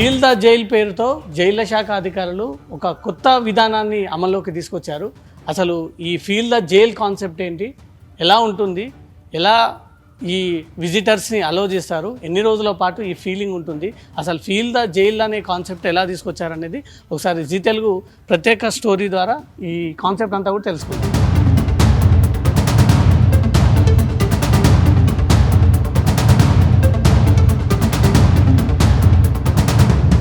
Feel the jail పేరుతో జైళ్ల శాఖ అధికారులు ఒక కొత్త విధానాన్ని అమల్లోకి తీసుకొచ్చారు. అసలు ఈ ఫీల్ ద జైల్ కాన్సెప్ట్ ఏంటి, ఎలా ఉంటుంది, ఎలా ఈ విజిటర్స్ని అలో చేస్తారు, ఎన్ని రోజుల పాటు ఈ ఫీలింగ్ ఉంటుంది, అసలు ఫీల్ ద జైల్ అనే కాన్సెప్ట్ ఎలా తీసుకొచ్చారనేది ఒకసారి జీ తెలుగు ప్రత్యేక స్టోరీ ద్వారా ఈ కాన్సెప్ట్ అంతా కూడా తెలుసుకుందాం.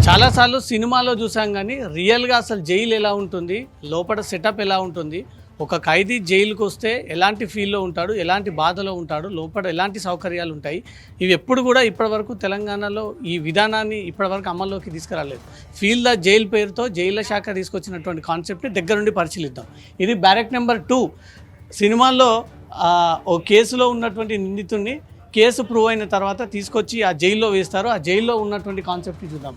చాలాసార్లు సినిమాలో చూసాం, కానీ రియల్గా అసలు జైలు ఎలా ఉంటుంది, లోపల సెటప్ ఎలా ఉంటుంది, ఒక ఖైదీ జైలుకి వస్తే ఎలాంటి ఫీల్లో ఉంటాడు, ఎలాంటి బాధలో ఉంటాడు, లోపల ఎలాంటి సౌకర్యాలు ఉంటాయి, ఇవి ఎప్పుడు కూడా ఇప్పటివరకు తెలంగాణలో ఈ విధానాన్ని ఇప్పటివరకు అమల్లోకి తీసుకురాలేదు. ఫీల్ ద జైల్ పేరుతో జైళ్ల శాఖ తీసుకొచ్చినటువంటి కాన్సెప్ట్ని దగ్గరుండి పరిశీలిద్దాం. ఇది బ్యారెక్ నెంబర్ 2 సినిమాల్లో ఓ కేసులో ఉన్నటువంటి నిందితుడిని కేసు ప్రూవ్ అయిన తర్వాత తీసుకొచ్చి ఆ జైల్లో వేస్తారు. ఆ జైల్లో ఉన్నటువంటి కాన్సెప్ట్ని చూద్దాం.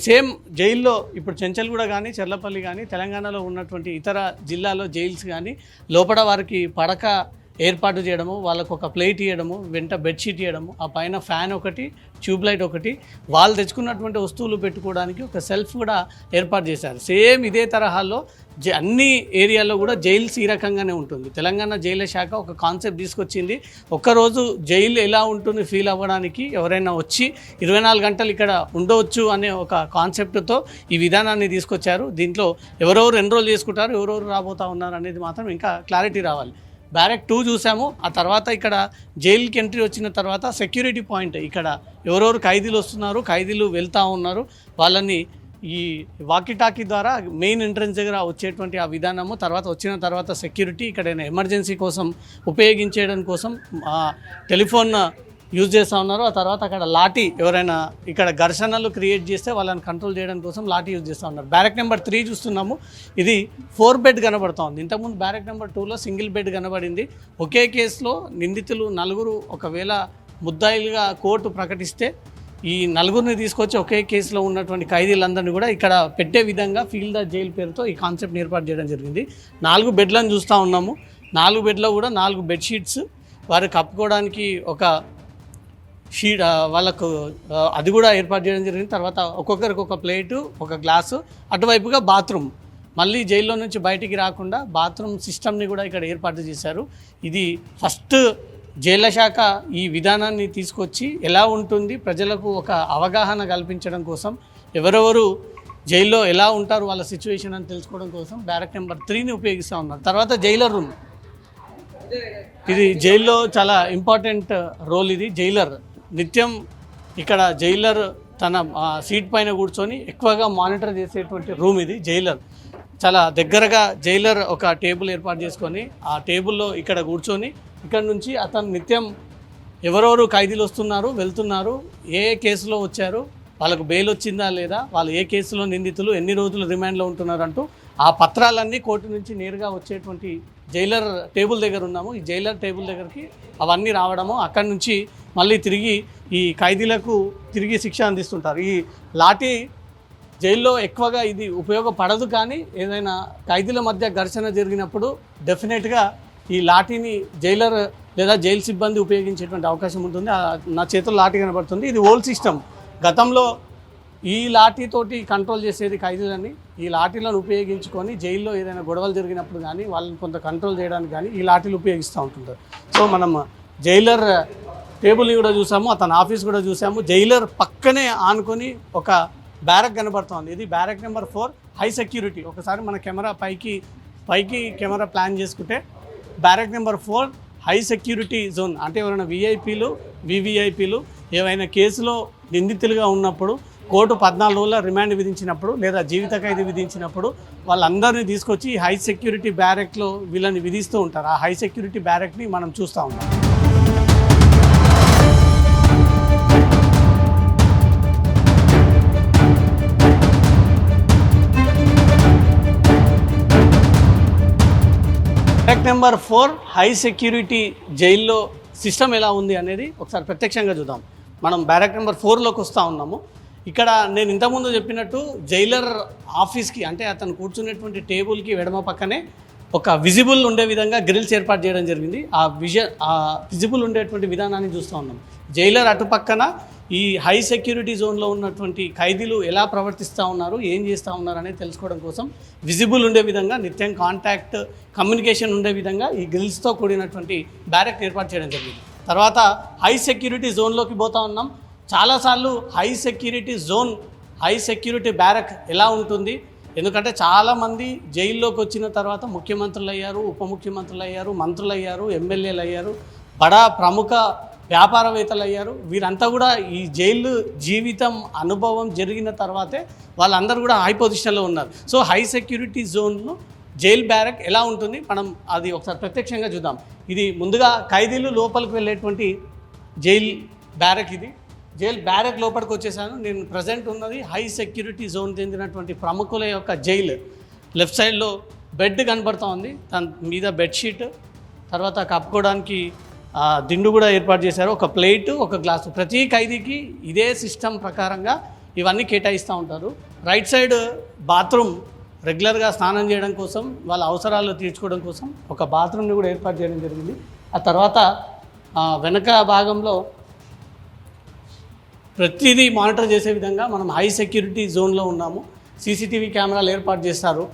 సేమ్ జైల్లో ఇప్పుడు చెంచల్గూడ కానీ చెర్లపల్లి కానీ తెలంగాణలో ఉన్నటువంటి ఇతర జిల్లాలో జైల్స్ కానీ లోపల వారికి పడక ఏర్పాటు చేయడము, వాళ్ళకు ఒక ప్లేట్ ఇవ్వడము, వెంట బెడ్షీట్ ఇవ్వడము, ఆ పైన ఫ్యాన్ ఒకటి, ట్యూబ్లైట్ ఒకటి, వాళ్ళు తెచ్చుకున్నటువంటి వస్తువులు పెట్టుకోవడానికి ఒక సెల్ఫ్ కూడా ఏర్పాటు చేశారు. సేమ్ ఇదే తరహాలో అన్ని ఏరియాల్లో కూడా జైల్స్ ఈ రకంగానే ఉంటుంది. తెలంగాణ జైళ్ల శాఖ ఒక కాన్సెప్ట్ తీసుకొచ్చింది. ఒక్కరోజు జైలు ఎలా ఉంటుంది ఫీల్ అవ్వడానికి ఎవరైనా వచ్చి 24 గంటలు ఇక్కడ ఉండవచ్చు అనే ఒక కాన్సెప్ట్తో ఈ విధానాన్ని తీసుకొచ్చారు. దీంట్లో ఎవరెవరు ఎన్రోల్ చేసుకుంటారు, ఎవరెవరు రాబోతా ఉన్నారు అనేది మాత్రం ఇంకా క్లారిటీ రావాలి. బ్యారెక్ 2 చూసాము. ఆ తర్వాత ఇక్కడ జైలుకి ఎంట్రీ వచ్చిన తర్వాత సెక్యూరిటీ పాయింట్, ఇక్కడ ఎవరెవరు ఖైదీలు వస్తున్నారు, ఖైదీలు వెళ్తూ ఉన్నారు, వాళ్ళని ఈ వాకీటాకీ ద్వారా మెయిన్ ఎంట్రన్స్ దగ్గర వచ్చేటువంటి ఆ విధానము, తర్వాత వచ్చిన తర్వాత సెక్యూరిటీ, ఇక్కడ ఎమర్జెన్సీ కోసం ఉపయోగించడం కోసం టెలిఫోన్ యూజ్ చేస్తూ ఉన్నారు. ఆ తర్వాత అక్కడ లాఠీ, ఎవరైనా ఇక్కడ ఘర్షణలు క్రియేట్ చేస్తే వాళ్ళని కంట్రోల్ చేయడం కోసం లాఠీ యూజ్ చేస్తూ ఉన్నారు. బ్యారెక్ నెంబర్ 3 చూస్తున్నాము. ఇది 4 బెడ్ కనబడుతూ ఉంది. ఇంతకుముందు బ్యారెక్ నెంబర్ 2లో సింగిల్ బెడ్ కనబడింది. ఒకే కేసులో నిందితులు 4 ఒకవేళ ముద్దాయిలుగా కోర్టు ప్రకటిస్తే ఈ 4 తీసుకొచ్చి ఒకే కేసులో ఉన్నటువంటి ఖైదీలందరినీ కూడా ఇక్కడ పెట్టే విధంగా ఫీల్ ద జైల్ పేరుతో ఈ కాన్సెప్ట్ని ఏర్పాటు చేయడం జరిగింది. 4 బెడ్లను చూస్తూ ఉన్నాము. 4 బెడ్లో కూడా 4 బెడ్షీట్స్, వారు కప్పుకోవడానికి ఒక షీట్ వాళ్ళకు అది కూడా ఏర్పాటు చేయడం జరిగింది. తర్వాత ఒక్కొక్కరికి ఒక ప్లేటు, ఒక గ్లాసు, అటువైపుగా బాత్రూమ్, మళ్ళీ జైల్లో నుంచి బయటికి రాకుండా బాత్రూమ్ సిస్టమ్ని కూడా ఇక్కడ ఏర్పాటు చేశారు. ఇది ఫస్ట్ జైళ్ల శాఖ ఈ విధానాన్ని తీసుకొచ్చి ఎలా ఉంటుంది ప్రజలకు ఒక అవగాహన కల్పించడం కోసం, ఎవరెవరు జైల్లో ఎలా ఉంటారు వాళ్ళ సిచ్యువేషన్ అని తెలుసుకోవడం కోసం బ్యారెక్ నెంబర్ 3ని ఉపయోగిస్తూ ఉన్నారు. తర్వాత జైలర్ రూమ్, ఇది జైల్లో చాలా ఇంపార్టెంట్ రోల్. ఇది జైలర్ నిత్యం ఇక్కడ జైలర్ తన సీట్ పైన కూర్చొని ఎక్కువగా మానిటర్ చేసేటువంటి రూమ్ ఇది. జైలర్ చాలా దగ్గరగా జైలర్ ఒక టేబుల్ ఏర్పాటు చేసుకొని ఆ టేబుల్లో ఇక్కడ కూర్చొని ఇక్కడ నుంచి అతను నిత్యం ఎవరెవరు ఖైదీలు వస్తున్నారు, వెళ్తున్నారు, ఏ కేసులో వచ్చారు, వాళ్ళకు బెయిల్ వచ్చిందా లేదా, వాళ్ళు ఏ కేసులో నిందితులు, ఎన్ని రోజులు రిమాండ్లో ఉంటున్నారు అంటూ ఆ పత్రాలన్నీ కోర్టు నుంచి నేరుగా వచ్చేటువంటి జైలర్ టేబుల్ దగ్గర ఉన్నాము. ఈ జైలర్ టేబుల్ దగ్గరికి అవన్నీ రావడము, అక్కడి నుంచి మళ్ళీ తిరిగి ఈ ఖైదీలకు తిరిగి శిక్ష అందిస్తుంటారు. ఈ లాఠీ జైల్లో ఎక్కువగా ఇది ఉపయోగపడదు, కానీ ఏదైనా ఖైదీల మధ్య ఘర్షణ జరిగినప్పుడు డెఫినెట్గా ఈ లాఠీని జైలర్ లేదా జైలు సిబ్బంది ఉపయోగించేటువంటి అవకాశం ఉంటుంది. నా చేతుల్లో లాఠీ కనబడుతుంది. ఇది ఓల్డ్ సిస్టమ్. గతంలో ఈ లాఠీతోటి కంట్రోల్ చేసేది ఖైదీలని. ఈ లాఠీలను ఉపయోగించుకొని జైల్లో ఏదైనా గొడవలు జరిగినప్పుడు కానీ వాళ్ళని కొంత కంట్రోల్ చేయడానికి కానీ ఈ లాఠీలు ఉపయోగిస్తూ ఉంటుంటారు. సో మనం జైలర్ టేబుల్ని కూడా చూసాము, అతని ఆఫీస్ కూడా చూసాము. జైలర్ పక్కనే ఆనుకొని ఒక బ్యారెక్ కనబడుతుంది. ఇది బ్యారెక్ నెంబర్ 4 హై సెక్యూరిటీ. ఒకసారి మన కెమెరా పైకి కెమెరా ప్లాన్ చేసుకుంటే barrack number 4 high security zone. అంటే ఎవరైనా విఐపీలు, వివిఐపీలు ఏవైనా కేసులో నిందితులుగా ఉన్నప్పుడు, కోర్టు 14 రోజుల రిమాండ్ విధించినప్పుడు లేదా జీవిత ఖైదీ విధించినప్పుడు వాళ్ళందరినీ తీసుకొచ్చి హై సెక్యూరిటీ బ్యారెక్లో వీళ్ళని విధిస్తూ ఉంటారు. ఆ హై సెక్యూరిటీ బ్యారెక్ని మనం చూస్తూ ఉంటాం. బ్యారెక్ నెంబర్ 4 హై సెక్యూరిటీ జైల్లో సిస్టమ్ ఎలా ఉంది అనేది ఒకసారి ప్రత్యక్షంగా చూద్దాం. మనం బ్యారెక్ నెంబర్ 4లోకి వస్తూ ఉన్నాము. ఇక్కడ నేను ఇంతకుముందు చెప్పినట్టు జైలర్ ఆఫీస్కి, అంటే అతను కూర్చునేటువంటి టేబుల్కి ఎడమ పక్కనే ఒక విజిబుల్ ఉండే విధంగా గ్రిల్స్ ఏర్పాటు చేయడం జరిగింది. ఆ విజిబుల్ ఉండేటువంటి విధానాన్ని చూస్తూ ఉన్నాం. జైలర్ అటుపక్కన ఈ హై సెక్యూరిటీ జోన్లో ఉన్నటువంటి ఖైదీలు ఎలా ప్రవర్తిస్తూ ఉన్నారు, ఏం చేస్తూ ఉన్నారు అనేది తెలుసుకోవడం కోసం విజిబుల్ ఉండే విధంగా, నిత్యం కాంటాక్ట్ కమ్యూనికేషన్ ఉండే విధంగా ఈ గ్రిల్స్తో కూడినటువంటి బ్యారెక్ ఏర్పాటు చేయడం జరిగింది. తర్వాత హై సెక్యూరిటీ జోన్లోకి పోతా ఉన్నాం. చాలాసార్లు హై సెక్యూరిటీ బ్యారక్ ఎలా ఉంటుంది, ఎందుకంటే చాలామంది జైల్లోకి వచ్చిన తర్వాత ముఖ్యమంత్రులు అయ్యారు, ఉప ముఖ్యమంత్రులు అయ్యారు, మంత్రులు అయ్యారు, ఎమ్మెల్యేలు అయ్యారు, బడా ప్రముఖ వ్యాపారవేత్తలు అయ్యారు. వీరంతా కూడా ఈ జైలు జీవితం అనుభవం జరిగిన తర్వాతే వాళ్ళందరూ కూడా హై పొజిషన్లో ఉన్నారు. సో హై సెక్యూరిటీ జోన్లో జైల్ బ్యారక్ ఎలా ఉంటుంది మనం అది ఒకసారి ప్రత్యక్షంగా చూద్దాం. ఇది ముందుగా ఖైదీలు లోపలికి వెళ్ళేటువంటి జైల్ బ్యారక్. ఇది జైల్ బ్యారక్ లోపలికి వచ్చేసాను. నేను ప్రజెంట్ ఉన్నది హై సెక్యూరిటీ జోన్ చెందినటువంటి ప్రముఖుల యొక్క జైలు. లెఫ్ట్ సైడ్లో బెడ్ కనబడుతూ ఉంది, దాని మీద బెడ్షీట్, తర్వాత కప్పుకోవడానికి దిండు కూడా ఏర్పాటు చేశారు, ఒక ప్లేటు, ఒక గ్లాసు. ప్రతి ఖైదీకి ఇదే సిస్టమ్ ప్రకారంగా ఇవన్నీ కేటాయిస్తూ ఉంటారు. రైట్ సైడ్ బాత్రూమ్, రెగ్యులర్గా స్నానం చేయడం కోసం, వాళ్ళ అవసరాలు తీర్చుకోవడం కోసం ఒక బాత్రూమ్ని కూడా ఏర్పాటు చేయడం జరిగింది. ఆ తర్వాత వెనక భాగంలో ప్రతిదీ మానిటర్ చేసే విధంగా మనం హై సెక్యూరిటీ జోన్లో ఉన్నాము. సీసీటీవీ కెమెరాలు ఏర్పాటు చేస్తారు,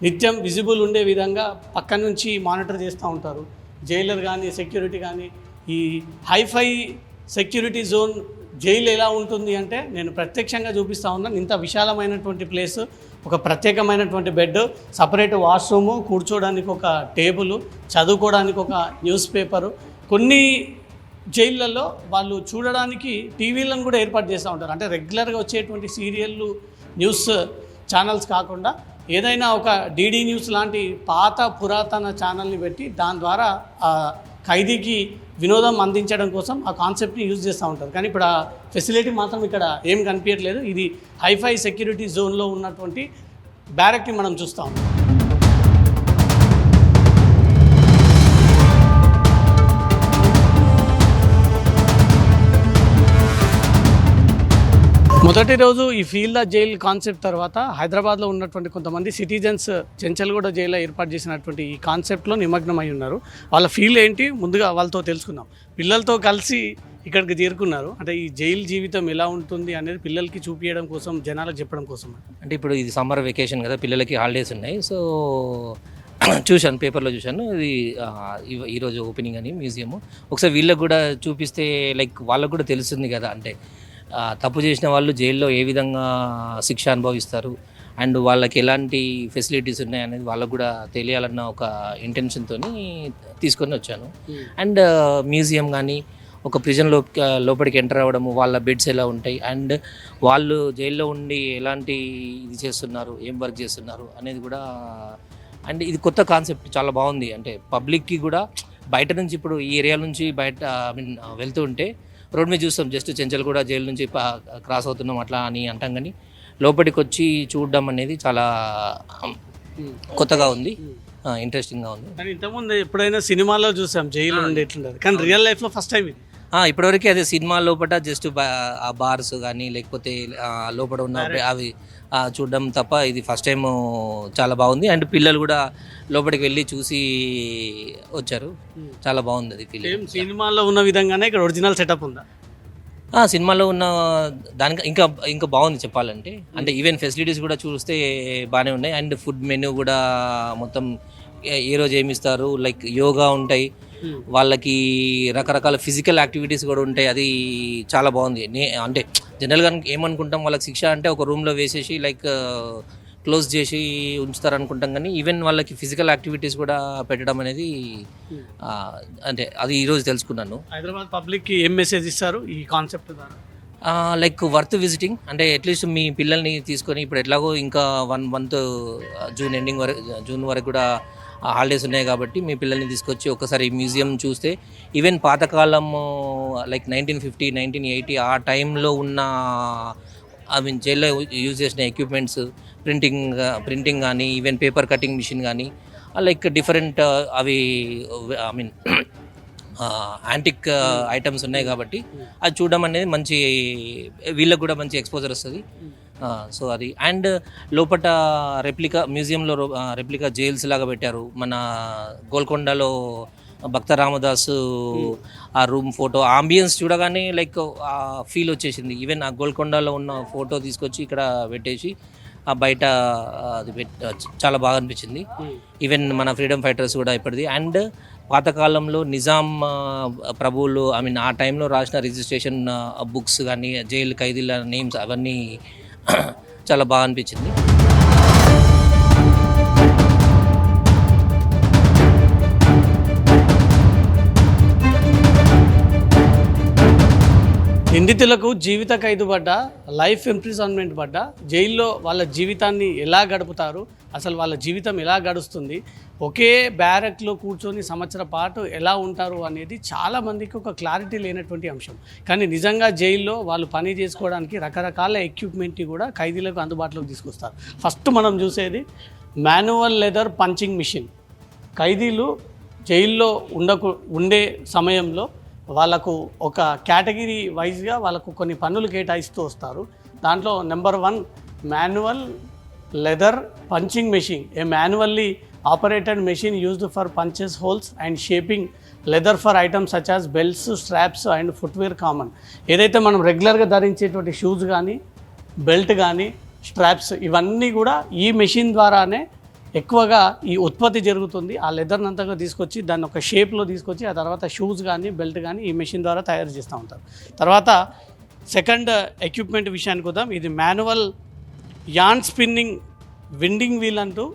నిత్యం విజిబుల్ ఉండే విధంగా పక్క నుంచి మానిటర్ చేస్తూ ఉంటారు. జైలర్ కానీ సెక్యూరిటీ కానీ ఈ హైఫై సెక్యూరిటీ జోన్ జైలు ఎలా ఉంటుంది అంటే నేను ప్రత్యక్షంగా చూపిస్తూ ఉన్నాను. ఇంత విశాలమైనటువంటి ప్లేసు, ఒక ప్రత్యేకమైనటువంటి బెడ్, సపరేట్ వాష్రూము, కూర్చోడానికి ఒక టేబుల్, చదువుకోవడానికి ఒక న్యూస్ పేపరు. కొన్ని జైళ్ళల్లో వాళ్ళు చూడడానికి టీవీలను కూడా ఏర్పాటు చేస్తూ ఉంటారు. అంటే రెగ్యులర్గా వచ్చేటువంటి సీరియళ్ళు, న్యూస్ ఛానల్స్ కాకుండా ఏదైనా ఒక డీడీ న్యూస్ లాంటి పాత పురాతన ఛానల్ని పెట్టి దాని ద్వారా ఖైదీకి వినోదం అందించడం కోసం ఆ కాన్సెప్ట్ని యూజ్ చేస్తూ ఉంటారు. కానీ ఇప్పుడు ఆ ఫెసిలిటీ మాత్రం ఇక్కడ ఏం కనిపించట్లేదు. ఇది హైఫై సెక్యూరిటీ జోన్లో ఉన్నటువంటి బ్యారక్ని మనం చూస్తాం. మొదటి రోజు ఈ ఫీల్ ద జైల్ కాన్సెప్ట్ తర్వాత హైదరాబాద్లో ఉన్నటువంటి కొంతమంది సిటిజన్స్ చెంచల్గూడ జైల్లో ఏర్పాటు చేసినటువంటి ఈ కాన్సెప్ట్లో నిమగ్నమై ఉన్నారు. వాళ్ళ ఫీల్ ఏంటి ముందుగా వాళ్ళతో తెలుసుకుందాం. పిల్లలతో కలిసి ఇక్కడికి చేరుకున్నారు. అంటే ఈ జైలు జీవితం ఎలా ఉంటుంది అనేది పిల్లలకి చూపించడం కోసం, జనాలకు చెప్పడం కోసం. అంటే ఇప్పుడు ఇది సమ్మర్ వెకేషన్ కదా, పిల్లలకి హాలిడేస్ ఉన్నాయి. సో చూశాను, పేపర్లో చూశాను. ఇది ఈరోజు ఓపెనింగ్ అని మ్యూజియము. ఒకసారి వీళ్ళకి కూడా చూపిస్తే లైక్ వాళ్ళకు కూడా తెలుస్తుంది కదా, అంటే తప్పు చేసిన వాళ్ళు జైల్లో ఏ విధంగా శిక్ష అనుభవిస్తారు అండ్ వాళ్ళకి ఎలాంటి ఫెసిలిటీస్ ఉన్నాయి అనేది వాళ్ళకు కూడా తెలియాలన్న ఒక ఇంటెన్షన్తో తీసుకొని వచ్చాను. అండ్ మ్యూజియం కానీ ఒక ప్రిజన్లో లోపలికి ఎంటర్ అవ్వడము, వాళ్ళ బెడ్స్ ఎలా ఉంటాయి అండ్ వాళ్ళు జైల్లో ఉండి ఎలాంటి ఇది చేస్తున్నారు, ఏం వర్క్ చేస్తున్నారు అనేది కూడా. అండ్ ఇది కొత్త కాన్సెప్ట్, చాలా బాగుంది. అంటే పబ్లిక్కి కూడా బయట నుంచి, ఇప్పుడు ఈ ఏరియా నుంచి బయట వెళ్తూ ఉంటే రోడ్ మీద చూస్తాం, జస్ట్ చెంచల్గూడ జైలు నుంచి క్రాస్ అవుతున్నాం అట్లా అని అంటాం, కానీ లోపలికి వచ్చి చూడడం అనేది చాలా కొత్తగా ఉంది, ఇంట్రెస్టింగ్గా ఉంది. కానీ ఇంతకుముందు ఎప్పుడైనా సినిమాలో చూసాం జైలు ఉండి ఎట్లుంటుంది, కానీ రియల్ లైఫ్లో ఫస్ట్ టైం ఇది. ఇప్పటివరకు అదే సినిమా లోపల జస్ట్ ఆ బార్స్ కానీ లేకపోతే లోపల ఉన్న అవి చూడడం తప్ప ఇది ఫస్ట్ టైం చాలా బాగుంది. అండ్ పిల్లలు కూడా లోపలికి వెళ్ళి చూసి వచ్చారు, చాలా బాగుంది అది ఫీలింగ్. సినిమాలో ఉన్న విధంగానే ఇక్కడ ఒరిజినల్ సెటప్ ఉందా? సినిమాలో ఉన్న దానికి ఇంకా బాగుంది చెప్పాలంటే. అంటే ఈవెన్ ఫెసిలిటీస్ కూడా చూస్తే బాగానే ఉన్నాయి. అండ్ ఫుడ్ మెనూ కూడా మొత్తం ఏ రోజు ఏమి ఇస్తారు, లైక్ యోగా ఉంటాయి, వాళ్ళకి రకరకాల ఫిజికల్ యాక్టివిటీస్ కూడా ఉంటాయి. అది చాలా బాగుంది. అంటే జనరల్గా ఏమనుకుంటాం, వాళ్ళకి శిక్ష అంటే ఒక రూమ్లో వేసేసి లైక్ క్లోజ్ చేసి ఉంచుతారు అనుకుంటాం, కానీ ఈవెన్ వాళ్ళకి ఫిజికల్ యాక్టివిటీస్ కూడా పెట్టడం అనేది అంటే అది ఈరోజు తెలుసుకున్నాను. హైదరాబాద్ పబ్లిక్కి ఏం మెసేజ్ ఇస్తారు ఈ కాన్సెప్ట్ ద్వారా? Like worth visiting. అంటే అట్లీస్ట్ మీ పిల్లల్ని తీసుకొని, ఇప్పుడు ఎట్లాగో ఇంకా 1 month జూన్ వరకు కూడా హాలిడేస్ ఉన్నాయి కాబట్టి మీ పిల్లల్ని తీసుకొచ్చి ఒకసారి మ్యూజియం చూస్తే ఈవెన్ పాతకాలం లైక్ 1950, 1980 ఆ టైంలో ఉన్న జైల్లో యూజ్ చేసిన ఎక్విప్మెంట్స్, ప్రింటింగ్ కానీ ఈవెన్ పేపర్ కటింగ్ మిషన్ కానీ లైక్ డిఫరెంట్ అవి యాంటిక్ ఐటమ్స్ ఉన్నాయి కాబట్టి అది చూడడం అనేది మంచి, వీళ్ళకి కూడా మంచి ఎక్స్పోజర్ వస్తుంది. సో అది. అండ్ లోపల మ్యూజియంలో రెప్లికా జైల్స్ లాగా పెట్టారు. మన గోల్కొండలో భక్త రామదాసు ఆ రూమ్ ఫోటో ఆంబియన్స్ చూడగానే లైక్ ఆ ఫీల్ వచ్చేసింది. ఈవెన్ ఆ గోల్కొండలో ఉన్న ఫోటో తీసుకొచ్చి ఇక్కడ పెట్టేసి ఆ బయట చాలా బాగా అనిపించింది. ఈవెన్ మన ఫ్రీడమ్ ఫైటర్స్ కూడా ఇప్పటిది. అండ్ పాతకాలంలో నిజాం ప్రభువులు ఆ టైంలో రాసిన రిజిస్ట్రేషన్ బుక్స్ కానీ జైలు ఖైదీల నేమ్స్ అవన్నీ చాలా బాగా అనిపించింది. నిందితులకు జీవిత ఖైదు పడ్డ, లైఫ్ ఇంప్రిజన్మెంట్ పడ్డ, జైల్లో వాళ్ళ జీవితాన్ని ఎలా గడుపుతారు, అసలు వాళ్ళ జీవితం ఎలా గడుస్తుంది, ఒకే బ్యారక్లో కూర్చొని సంవత్సరం పాటు ఎలా ఉంటారు అనేది చాలామందికి ఒక క్లారిటీ లేనటువంటి అంశం. కానీ నిజంగా జైల్లో వాళ్ళు పని చేసుకోవడానికి రకరకాల ఎక్విప్మెంట్ని కూడా ఖైదీలకు అందుబాటులోకి తీసుకొస్తారు. ఫస్ట్ మనం చూసేది మాన్యువల్ లెదర్ పంచింగ్ మిషన్. ఖైదీలు జైల్లో ఉండే సమయంలో వాళ్ళకు ఒక కేటగిరీ వైజ్గా వాళ్ళకు కొన్ని పనులు కేటాయిస్తూ వస్తారు. దాంట్లో number 1 manual leather punching machine. A manually operated machine used for punches holes and shaping leather for items such as belts, straps and footwear common. ఏదైతే మనం రెగ్యులర్గా ధరించేటువంటి షూస్ కానీ, బెల్ట్ కానీ, స్ట్రాప్స్ ఇవన్నీ కూడా ఈ మెషిన్ ద్వారానే ఎక్కువగా ఈ ఉత్పత్తి జరుగుతుంది. ఆ లెదర్ని అంతగా తీసుకొచ్చి దాన్ని ఒక షేప్లో తీసుకొచ్చి ఆ తర్వాత షూస్ కానీ, బెల్ట్ కానీ ఈ మెషిన్ ద్వారా తయారు చేస్తూ ఉంటారు. తర్వాత సెకండ్ ఎక్విప్మెంట్ విషయానికి వద్దాం. ఇది manual an spinning winding wheel అంటూ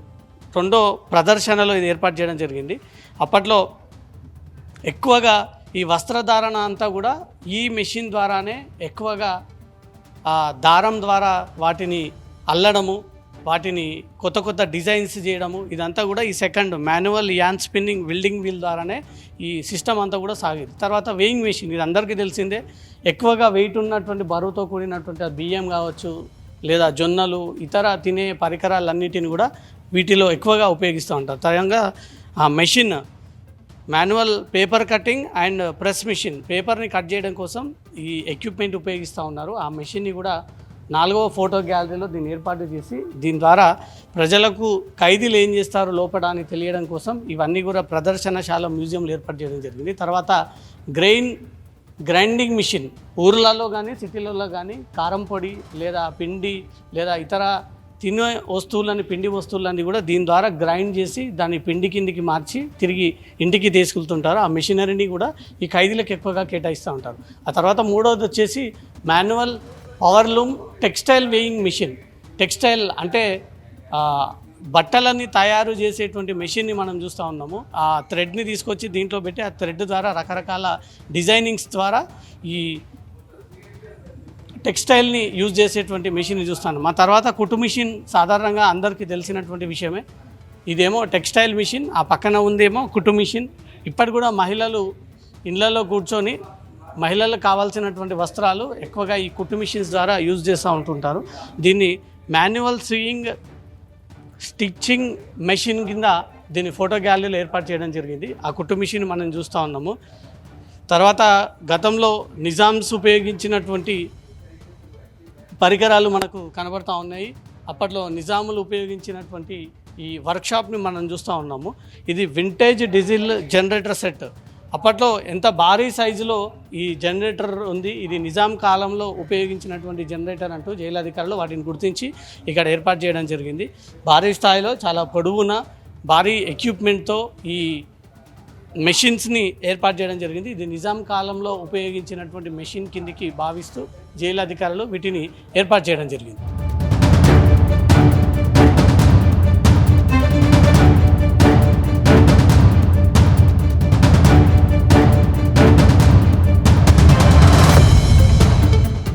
రెండో ప్రదర్శనలో ఇది ఏర్పాటు చేయడం జరిగింది. అప్పట్లో ఎక్కువగా ఈ వస్త్రధారణ అంతా కూడా ఈ మెషిన్ ద్వారానే ఎక్కువగా దారం ద్వారా వాటిని అల్లడము, వాటిని కొత్త కొత్త డిజైన్స్ చేయడము, ఇదంతా కూడా ఈ second manual an spinning winding wheel ద్వారానే ఈ సిస్టమ్ అంతా కూడా సాగేది. తర్వాత వేయింగ్ మెషిన్, ఇది అందరికీ తెలిసిందే. ఎక్కువగా వెయిట్ ఉన్నటువంటి బరువుతో కూడినటువంటి బియ్యం కావచ్చు, లేదా జొన్నలు, ఇతర తినే పరికరాలన్నిటిని కూడా వీటిలో ఎక్కువగా ఉపయోగిస్తూ ఉంటారు. తరంగా ఆ machine manual paper cutting and press machine, పేపర్ని కట్ చేయడం కోసం ఈ ఎక్విప్మెంట్ ఉపయోగిస్తూ ఉన్నారు. ఆ మెషిన్ని కూడా 4వ ఫోటో గ్యాలరీలో దీన్ని ఏర్పాటు చేసి దీని ద్వారా ప్రజలకు ఖైదీలు ఏం చేస్తారు లోపల అని తెలియడం కోసం ఇవన్నీ కూడా ప్రదర్శనశాల మ్యూజియంలో ఏర్పాటు చేయడం జరిగింది. తర్వాత గ్రైండింగ్ మిషన్, ఊర్లలో కానీ సిటీలలో కానీ కారం పొడి లేదా పిండి లేదా ఇతర తినే వస్తువులని, పిండి వస్తువులన్నీ కూడా దీని ద్వారా గ్రైండ్ చేసి దాన్ని పిండి కిందికి మార్చి తిరిగి ఇంటికి తీసుకెళ్తుంటారు. ఆ మెషినరీని కూడా ఈ ఖైదీలకు ఎక్కువగా కేటాయిస్తూ ఉంటారు. ఆ తర్వాత మూడవది వచ్చేసి manual power loom textile weaving machine. Textile అంటే బట్టలని తయారు చేసేటువంటి మెషిన్ని మనం చూస్తూ ఉన్నాము. ఆ థ్రెడ్ని తీసుకొచ్చి దీంట్లో పెట్టి ఆ థ్రెడ్ ద్వారా రకరకాల డిజైనింగ్స్ ద్వారా ఈ టెక్స్టైల్ని యూజ్ చేసేటువంటి మెషిన్ని చూస్తాను. మా తర్వాత కుట్టు మిషన్ సాధారణంగా అందరికీ తెలిసినటువంటి విషయమే. ఇదేమో టెక్స్టైల్ మిషన్, ఆ పక్కన ఉందేమో కుట్టు మిషన్. ఇప్పటి కూడా మహిళలు ఇళ్లలో కూర్చొని మహిళలకు కావాల్సినటువంటి వస్త్రాలు ఎక్కువగా ఈ కుట్టు మిషన్స్ ద్వారా యూజ్ చేస్తూ ఉంటుంటారు. దీన్ని మాన్యువల్ సీయింగ్ స్టిచ్చింగ్ మెషిన్ కింద దీన్ని ఫోటో గ్యాలరీలో ఏర్పాటు చేయడం జరిగింది. ఆ కుట్టు మిషన్ మనం చూస్తూ ఉన్నాము. తర్వాత గతంలో నిజామ్స్ ఉపయోగించినటువంటి పరికరాలు మనకు కనబడుతూ ఉన్నాయి. అప్పట్లో నిజాములు ఉపయోగించినటువంటి ఈ వర్క్షాప్ని మనం చూస్తూ ఉన్నాము. ఇది వింటేజ్ డీజిల్ జనరేటర్ సెట్. అప్పట్లో ఎంత భారీ సైజులో ఈ జనరేటర్ ఉంది, ఇది నిజాం కాలంలో ఉపయోగించినటువంటి జనరేటర్ అంటూ జైలు అధికారులు వాటిని గుర్తించి ఇక్కడ ఏర్పాటు చేయడం జరిగింది. భారీ స్థాయిలో చాలా పొడవున భారీ ఎక్విప్మెంట్తో ఈ మెషిన్స్ని ఏర్పాటు చేయడం జరిగింది. ఇది నిజాం కాలంలో ఉపయోగించినటువంటి మెషిన్ కిందికి భావిస్తూ జైలు అధికారులు వీటిని ఏర్పాటు చేయడం జరిగింది.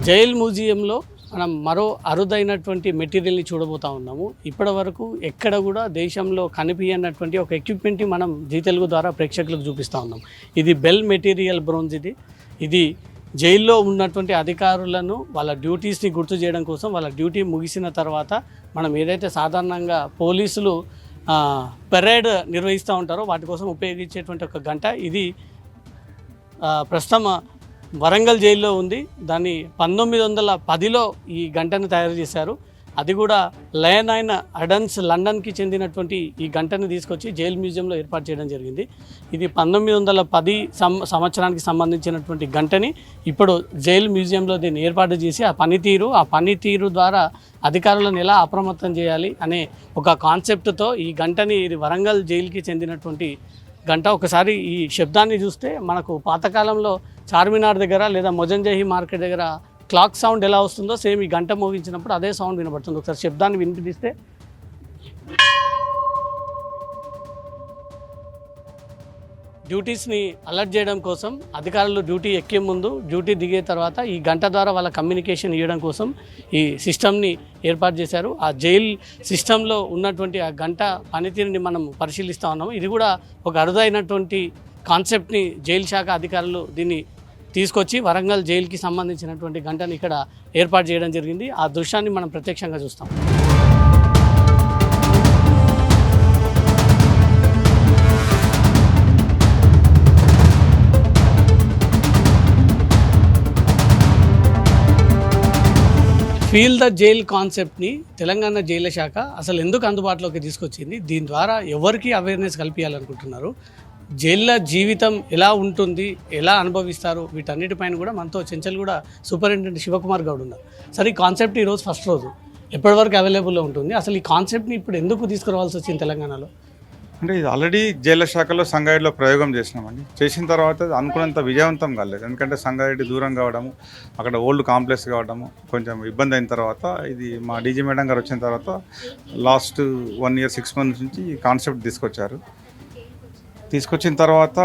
జైల్ మ్యూజియంలో మనం మరో అరుదైనటువంటి మెటీరియల్ని చూడబోతూ ఉన్నాము. ఇప్పటి వరకు ఎక్కడ కూడా దేశంలో కనిపించనటువంటి ఒక ఎక్విప్మెంట్ని మనం జీ తెలుగు ద్వారా ప్రేక్షకులకు చూపిస్తూ ఉన్నాం. ఇది బెల్ మెటీరియల్ బ్రోంజ్. ఇది జైల్లో ఉన్నటువంటి అధికారులను వాళ్ళ డ్యూటీస్ని గుర్తు చేయడం కోసం, వాళ్ళ డ్యూటీ ముగిసిన తర్వాత మనం ఏదైతే సాధారణంగా పోలీసులు పెరేడ్ నిర్వహిస్తూ ఉంటారో వాటి కోసం ఉపయోగించేటువంటి ఒక గంట. ఇది ప్రస్తుతం వరంగల్ జైల్లో ఉంది. దాన్ని 1910లో ఈ గంటను తయారు చేశారు. అది కూడా లయన్ అయిన అడన్స్ లండన్కి చెందినటువంటి ఈ గంటని తీసుకొచ్చి జైల్ మ్యూజియంలో ఏర్పాటు చేయడం జరిగింది. ఇది 1910 సంవత్సరానికి సంబంధించినటువంటి గంటని ఇప్పుడు జైల్ మ్యూజియంలో దీన్ని ఏర్పాటు చేసి ఆ పనితీరు ద్వారా అధికారులను ఎలా అప్రమత్తం చేయాలి అనే ఒక కాన్సెప్ట్తో ఈ గంటని, ఇది వరంగల్ జైలుకి చెందినటువంటి గంట. ఒకసారి ఈ శబ్దాన్ని చూస్తే మనకు పాతకాలంలో చార్మినార్ దగ్గర లేదా మొజంజహి మార్కెట్ దగ్గర క్లాక్ సౌండ్ ఎలా వస్తుందో సేమ్ ఈ గంట మోగించినప్పుడు అదే సౌండ్ వినబడుతుంది. ఒకసారి శబ్దాన్ని వినిపిస్తే డ్యూటీస్ని అలర్ట్ చేయడం కోసం అధికారులు డ్యూటీ ఎక్కే ముందు, డ్యూటీ దిగే తర్వాత ఈ గంట ద్వారా వాళ్ళ కమ్యూనికేషన్ ఇవ్వడం కోసం ఈ సిస్టమ్ని ఏర్పాటు చేశారు. ఆ జైల్ సిస్టంలో ఉన్నటువంటి ఆ గంట పనితీరుని మనం పరిశీలిస్తూ ఉన్నాము. ఇది కూడా ఒక అరుదైనటువంటి కాన్సెప్ట్ని జైలు శాఖ అధికారులు దీన్ని తీసుకొచ్చి వరంగల్ జైలుకి సంబంధించినటువంటి గంటని ఇక్కడ ఏర్పాటు చేయడం జరిగింది. ఆ దృశ్యాన్ని మనం ప్రత్యక్షంగా చూస్తాం. ఫీల్ ద జైల్ కాన్సెప్ట్ని తెలంగాణ జైళ్ళ శాఖ అసలు ఎందుకు అందుబాటులోకి తీసుకొచ్చింది, దీని ద్వారా ఎవరికి అవేర్నెస్ కల్పించాలనుకుంటున్నారు, జైళ్ళ జీవితం ఎలా ఉంటుంది, ఎలా అనుభవిస్తారు, వీటన్నిటిపైన కూడా మనతో చెంచల్గూడ సూపరింటెండెంట్ శివకుమార్ గౌడ్ ఉన్నారు. సరే, ఈ కాన్సెప్ట్ ఈరోజు ఫస్ట్ రోజు ఎప్పటివరకు అవైలబుల్లో ఉంటుంది, అసలు ఈ కాన్సెప్ట్ని ఇప్పుడు ఎందుకు తీసుకురావాల్సి వచ్చింది తెలంగాణలో? అంటే ఇది ఆల్రెడీ జైళ్ళ శాఖలో సంగారెడ్డిలో ప్రయోగం చేసినామండి. చేసిన తర్వాత అనుకున్నంత విజయవంతం కాలేదు. ఎందుకంటే సంగారెడ్డి దూరం కావడము, అక్కడ ఓల్డ్ కాంప్లెక్స్ కావడము కొంచెం ఇబ్బంది అయిన తర్వాత ఇది మా డీజీ మేడం గారు వచ్చిన తర్వాత లాస్ట్ 1 year 6 months నుంచి ఈ కాన్సెప్ట్ తీసుకొచ్చిన తర్వాత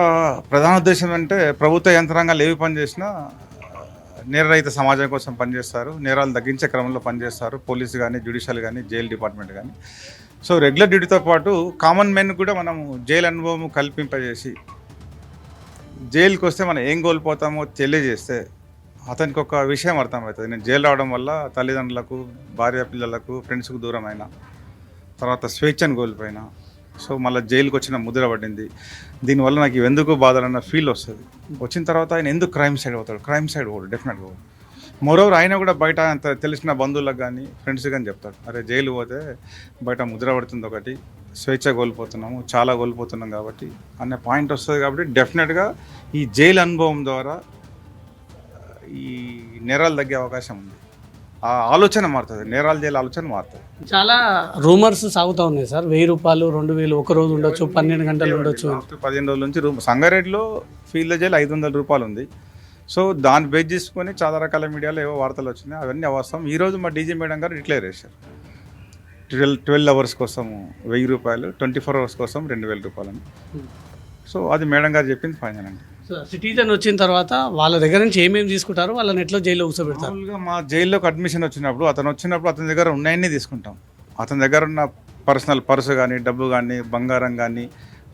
ప్రధాన ఉద్దేశం అంటే ప్రభుత్వ యంత్రాంగాలు ఏవి పనిచేసినా నేరరహిత సమాజం కోసం పనిచేస్తారు, నేరాలు తగ్గించే క్రమంలో పనిచేస్తారు. పోలీసు కానీ, జ్యుడిషియల్ కానీ, జైలు డిపార్ట్మెంట్ కానీ. సో రెగ్యులర్ డ్యూటీతో పాటు కామన్ మెన్ కూడా మనము జైలు అనుభవం కల్పింపజేసి జైలుకి వస్తే మనం ఏం కోల్పోతామో తెలియజేస్తే అతనికి ఒక విషయం అర్థమవుతుంది. నేను జైలు రావడం వల్ల తల్లిదండ్రులకు, భార్య పిల్లలకు, ఫ్రెండ్స్కు దూరమైన తర్వాత స్వేచ్ఛను కోల్పోయినా, సో మళ్ళీ జైలుకి వచ్చిన ముద్ర పడింది, దీనివల్ల నాకు ఎందుకు బాధలన్న ఫీల్ వస్తుంది. వచ్చిన తర్వాత ఆయన ఎందుకు క్రైమ్ సైడ్ అవుతాడు, క్రైమ్ సైడ్ పోడు డెఫినెట్గా పోడు. మోరోవర్ ఆయన కూడా బయట అంత తెలిసిన బంధువులకు కానీ, ఫ్రెండ్స్ కానీ చెప్తాడు, అరే జైలు పోతే బయట ముద్ర పడుతుంది, ఒకటి స్వేచ్ఛ కోల్పోతున్నాము, చాలా కోల్పోతున్నాం కాబట్టి అనే పాయింట్ వస్తుంది. కాబట్టి డెఫినెట్గా ఈ జైలు అనుభవం ద్వారా ఈ నేరాలు తగ్గే అవకాశం ఉంది. ఆ ఆలోచన మారుతుంది, నేరాలు జైలు ఆలోచన మారుతుంది. చాలా రూమర్స్ సాగుతూ ఉన్నాయి సార్, 1000 రూపాయలు, 2000 ఒక రోజు ఉండొచ్చు, 12 గంటలు ఉండొచ్చు. 15 రోజుల నుంచి సంగారెడ్డిలో ఫీల్డ్ జైలు 500 రూపాయలు ఉంది. సో దాన్ని బేస్ చేసుకొని చాలా రకాల మీడియాలో ఏవో వార్తలు వచ్చినాయి, అవన్నీ అవాస్తవం. ఈరోజు మా డీజీ మేడం గారు డిక్లేర్ చేశారు 12 hours కోసం 1000 రూపాయలు, 24 hours కోసం 2000 రూపాయలని. సో అది మేడం గారు చెప్పింది ఫైనల్ అండి. సిటిజన్ వచ్చిన తర్వాత వాళ్ళ దగ్గర నుంచి ఏమేమి తీసుకుంటారు, వాళ్ళని ఎట్లా జైల్లో కూర్చోబెడతారు? మామూలుగా మా జైల్లోకి అడ్మిషన్ వచ్చినప్పుడు అతని దగ్గర ఉన్నాయన్నీ తీసుకుంటాం. అతని దగ్గర ఉన్న పర్సనల్ పర్సు కానీ, డబ్బు కానీ, బంగారం కానీ,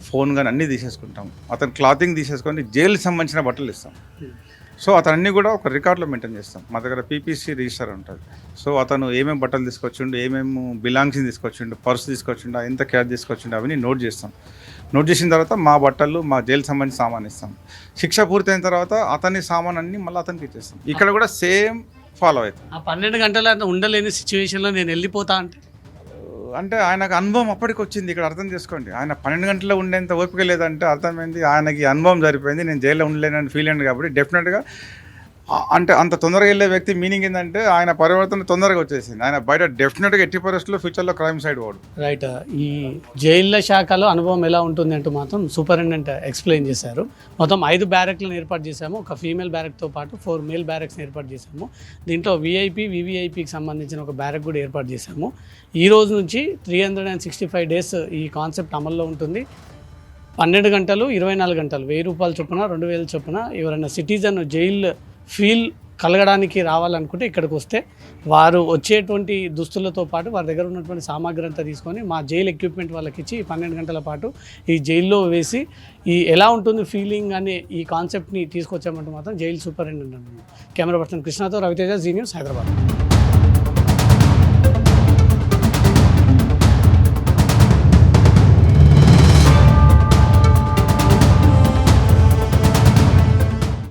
ఫోన్ కానీ అన్నీ తీసేసుకుంటాం. అతను క్లాతింగ్ తీసేసుకొని జైలుకి సంబంధించిన బట్టలు ఇస్తాం. సో అతన్ని కూడా ఒక రికార్డులో మెయింటైన్ చేస్తాం. మా దగ్గర పీపీసీ రిజిస్టర్ ఉంటుంది. సో అతను ఏమేమి బట్టలు తీసుకొచ్చిండు, ఏమేమి బిలాంగ్స్ తీసుకొచ్చిండు, పర్సు తీసుకొచ్చిండు, ఎంత క్యాష్ తీసుకొచ్చిండు, అవన్నీ నోట్ చేస్తాం. నోట్ చేసిన తర్వాత మా బట్టలు, మా జైలు సంబంధించిన సామాన్ ఇస్తాం. శిక్ష పూర్తయిన తర్వాత అతని సామాన్ అన్ని మళ్ళీ అతనికి ఇచ్చేస్తాం. ఇక్కడ కూడా సేమ్ ఫాలో అవుతాం. ఆ 12 గంటల ఉండలేని సిచ్యువేషన్లో నేను వెళ్ళిపోతా అంటే ఆయనకు అనుభవం అప్పటికి వచ్చింది. ఇక్కడ అర్థం చేసుకోండి, ఆయన 12 గంటల్లో ఉండేంత ఓపిక లేదంటే అర్థమైంది ఆయనకి అనుభవం సరిపోయింది. నేను జైల్లో ఉండలేనని ఫీల్ అయింది. కాబట్టి డెఫినెట్గా అంటే అంత తొందరగా వెళ్ళే వ్యక్తి మీనింగ్ ఏంటంటే ఆయన పరివర్తన తొందరగా వచ్చేసింది. ఆయన బయట డెఫినెట్గా ఎట్టి పరిస్థితుల్లో ఫ్యూచర్లో క్రైమ్ సైడ్ పోడు. రైట్. ఈ జైళ్ళ శాఖలో అనుభవం ఎలా ఉంటుంది అంటూ మాత్రం సూపరింటెండెంట్ ఎక్స్ప్లెయిన్ చేశారు. మొత్తం 5 బ్యారెక్లను ఏర్పాటు చేశాము. ఒక ఫీమేల్ బ్యారెక్తో పాటు 4 మేల్ బ్యారెక్స్ని ఏర్పాటు చేశాము. దీంట్లో విఐపి, వివిఐపికి సంబంధించిన ఒక బ్యారెక్ కూడా ఏర్పాటు చేశాము. ఈ రోజు నుంచి 365 days ఈ కాన్సెప్ట్ అమల్లో ఉంటుంది. 12 గంటలు, 24 గంటలు, 1000 రూపాయల చొప్పున, 2000 చొప్పున ఎవరైనా సిటిజన్ జైల్ ఫీల్ కలగడానికి రావాలనుకుంటే ఇక్కడికి వస్తే వారు వచ్చేటువంటి దుస్తులతో పాటు వారి దగ్గర ఉన్నటువంటి సామాగ్రి అంతా తీసుకొని మా జైలు ఎక్విప్మెంట్ వాళ్ళకి ఇచ్చి 12 గంటల పాటు ఈ జైల్లో వేసి ఈ ఎలా ఉంటుంది ఫీలింగ్ అనే ఈ కాన్సెప్ట్ని తీసుకొచ్చామంటే మాత్రం జైలు సూపరింటెండెంట్. కెమెరా పర్సన్ కృష్ణతో రవితేజ, జీ న్యూస్, హైదరాబాద్.